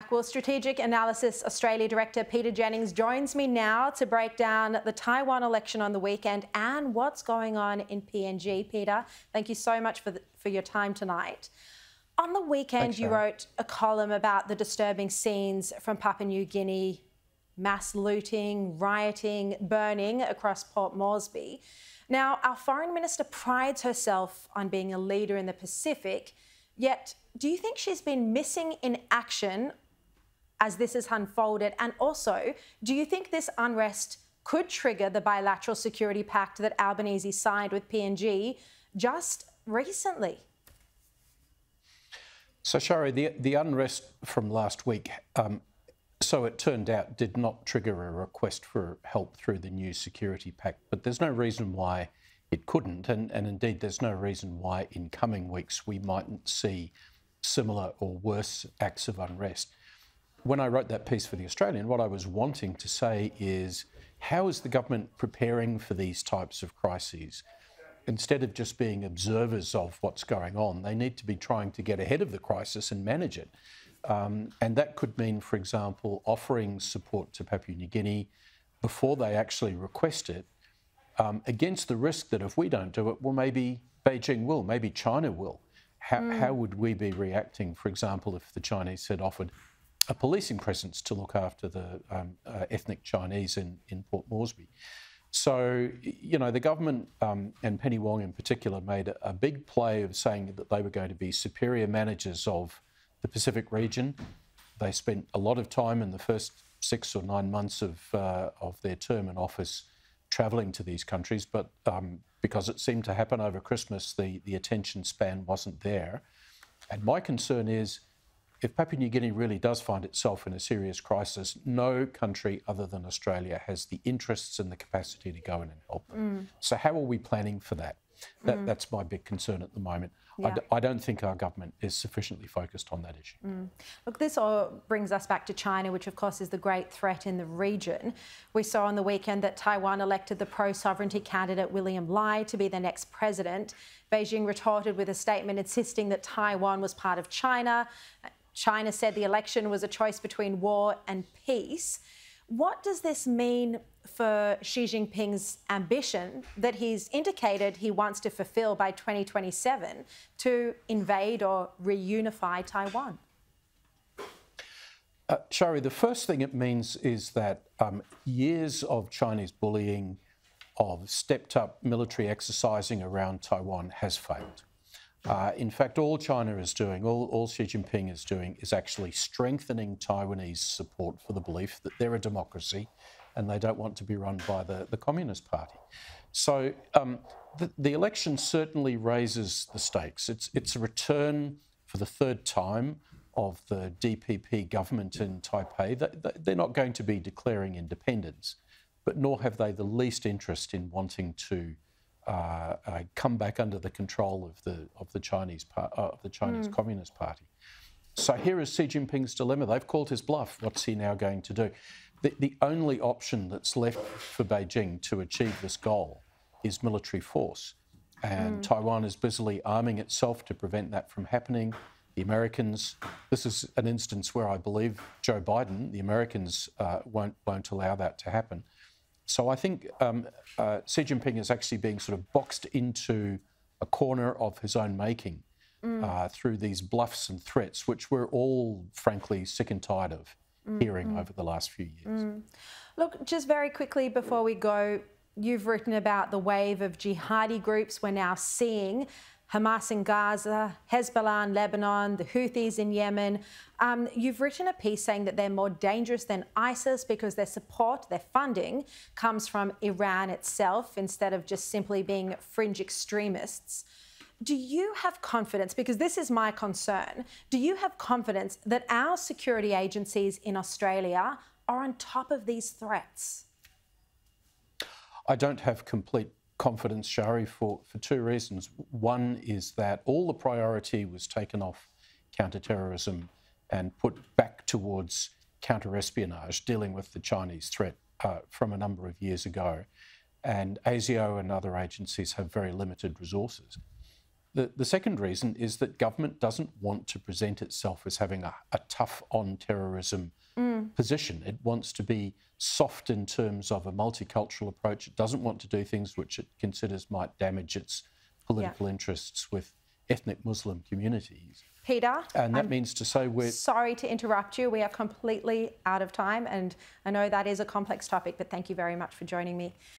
back. Well, Strategic Analysis Australia Director Peter Jennings joins me now to break down the Taiwan election on the weekend and what's going on in PNG. Peter, thank you so much for your time tonight. On the weekend, Thanks, you wrote a column about the disturbing scenes from Papua New Guinea, mass looting, rioting, burning across Port Moresby. Now, our Foreign Minister prides herself on being a leader in the Pacific, yet do you think she's been missing in action as this has unfolded? And also, do you think this unrest could trigger the bilateral security pact that Albanese signed with PNG just recently? So, Sharri, the unrest from last week, so it turned out, did not trigger a request for help through the new security pact, but there's no reason why it couldn't, and indeed there's no reason why in coming weeks we mightn't see similar or worse acts of unrest. When I wrote that piece for The Australian, what I was wanting to say is, how is the government preparing for these types of crises? Instead of just being observers of what's going on, they need to be trying to get ahead of the crisis and manage it. And that could mean, for example, offering support to Papua New Guinea before they actually request it, against the risk that if we don't do it, well, maybe Beijing will, maybe China will. How would we be reacting, for example, if the Chinese had offered a policing presence to look after the ethnic Chinese in Port Moresby? So, you know, the government and Penny Wong in particular made a big play of saying that they were going to be superior managers of the Pacific region. They spent a lot of time in the first 6 or 9 months of their term in office travelling to these countries, but because it seemed to happen over Christmas, the attention span wasn't there. And my concern is, if Papua New Guinea really does find itself in a serious crisis, no country other than Australia has the interests and the capacity to go in and help them. So how are we planning for that? That's my big concern at the moment. Yeah. I don't think our government is sufficiently focused on that issue. Look, this all brings us back to China, which of course is the great threat in the region. We saw on the weekend that Taiwan elected the pro-sovereignty candidate William Lai to be the next president. Beijing retorted with a statement insisting that Taiwan was part of China. China said the election was a choice between war and peace. What does this mean for Xi Jinping's ambition that he's indicated he wants to fulfil by 2027 to invade or reunify Taiwan? Sharri, the first thing it means is that years of Chinese bullying, of stepped-up military exercising around Taiwan has failed. In fact, all China is doing, all Xi Jinping is doing, is actually strengthening Taiwanese support for the belief that they're a democracy and they don't want to be run by the Communist Party. So the election certainly raises the stakes. It's a return for the third time of the DPP government in Taipei. They're not going to be declaring independence, but nor have they the least interest in wanting to come back under the control of the Chinese Communist Party. So here is Xi Jinping's dilemma. They've called his bluff. What's he now going to do? The only option that's left for Beijing to achieve this goal is military force, and Taiwan is busily arming itself to prevent that from happening. The Americans, this is an instance where I believe Joe Biden, the Americans won't allow that to happen. So I think Xi Jinping is actually being sort of boxed into a corner of his own making through these bluffs and threats, which we're all, frankly, sick and tired of hearing over the last few years. Look, just very quickly before we go, you've written about the wave of jihadi groups we're now seeing. Hamas in Gaza, Hezbollah in Lebanon, the Houthis in Yemen. You've written a piece saying that they're more dangerous than ISIS because their support, their funding, comes from Iran itself instead of just simply being fringe extremists. Do you have confidence, because this is my concern, do you have confidence that our security agencies in Australia are on top of these threats? I don't have complete confidence, Sharri, for two reasons. One is that all the priority was taken off counter-terrorism and put back towards counter-espionage, dealing with the Chinese threat from a number of years ago. And ASIO and other agencies have very limited resources. the second reason is that government doesn't want to present itself as having a tough on terrorism position. It wants to be soft in terms of a multicultural approach. It doesn't want to do things which it considers might damage its political interests with ethnic Muslim communities. Peter, and that means to say we're... Sorry to interrupt you. We are completely out of time, and I know that is a complex topic, but thank you very much for joining me.